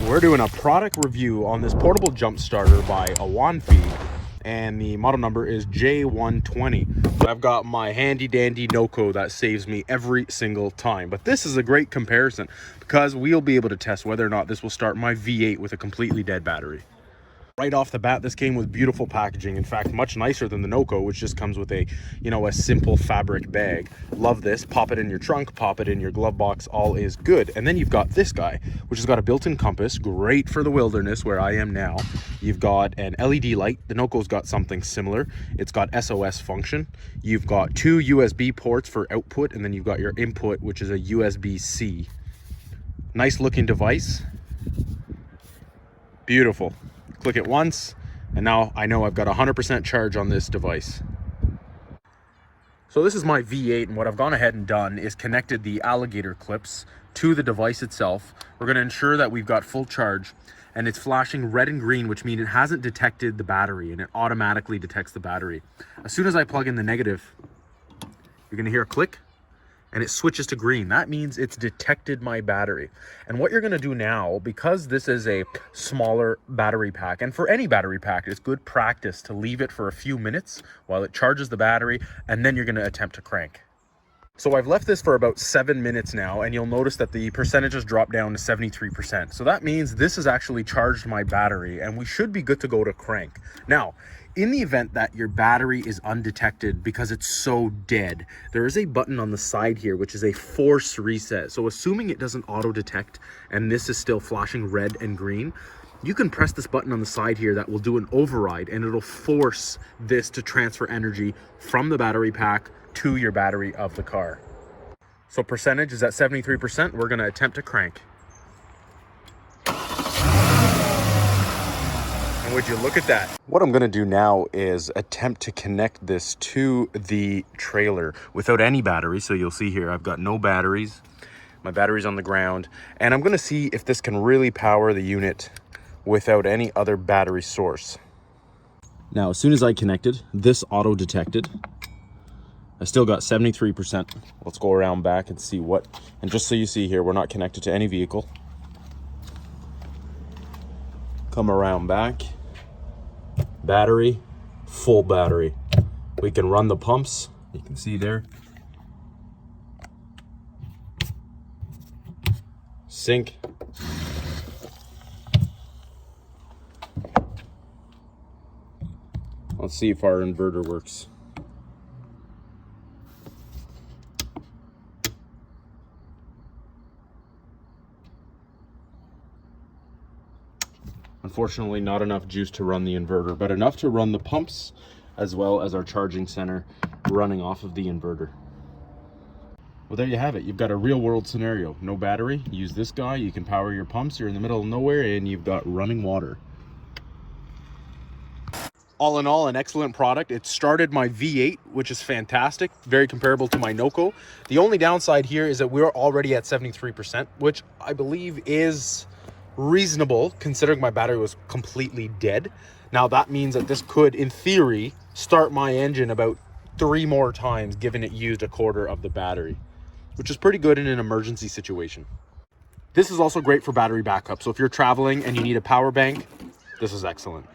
We're doing a product review on this portable jump starter by Awanfi, and the model number is J120. I've got my handy dandy Noco that saves me every single time, but this is a great comparison because we'll be able to test whether or not this will start my V8 with a completely dead battery. Right off the bat, this came with beautiful packaging. In fact, much nicer than the Noco, which just comes with a simple fabric bag. Love this. Pop it in your trunk, pop it in your glove box, all is good. And then you've got this guy, which has got a built-in compass, great for the wilderness where I am now. You've got an LED light. The Noco's got something similar. It's got SOS function. You've got two USB ports for output, and then you've got your input, which is a USB-C. Nice looking device. Beautiful. Click it once, and now I know I've got 100% charge on this device. So this is my V8, and what I've gone ahead and done is connected the alligator clips to the device itself. We're going to ensure that we've got full charge, and it's flashing red and green, which means it hasn't detected the battery, and it automatically detects the battery. As soon as I plug in the negative, you're going to hear a click, and it switches to green. That means it's detected my battery. And what you're gonna do now, because this is a smaller battery pack, and for any battery pack, it's good practice to leave it for a few minutes while it charges the battery, and then you're gonna attempt to crank. So I've left this for about 7 minutes now, and you'll notice that the percentages drop down to 73%. So that means this has actually charged my battery, and we should be good to go to crank. Now, in the event that your battery is undetected because it's so dead, there is a button on the side here, which is a force reset. So assuming it doesn't auto detect and this is still flashing red and green, you can press this button on the side here that will do an override, and it'll force this to transfer energy from the battery pack to your battery of the car. So percentage is at 73%. We're going to attempt to crank. And would you look at that? What I'm going to do now is attempt to connect this to the trailer without any battery. So you'll see here I've got no batteries. My battery's on the ground, and I'm going to see if this can really power the unit without any other battery source. Now, as soon as I connected, this auto detected. I still got 73%. Let's go around back and see what, and just so you see here, we're not connected to any vehicle. Come around back. Battery, full battery. We can run the pumps. You can see there. Sync. Let's see if our inverter works. Unfortunately, not enough juice to run the inverter, but enough to run the pumps as well as our charging center running off of the inverter. Well, there you have it. You've got a real world scenario. No battery, use this guy, you can power your pumps, you're in the middle of nowhere, and you've got running water. All in all, an excellent product. It started my V8, which is fantastic, very comparable to my Noco. The only downside here is that we're already at 73%, which I believe is reasonable considering my battery was completely dead. Now that means that this could, in theory, start my engine about 3 more times given it used a quarter of the battery, which is pretty good in an emergency situation. This is also great for battery backup. So if you're traveling and you need a power bank, this is excellent.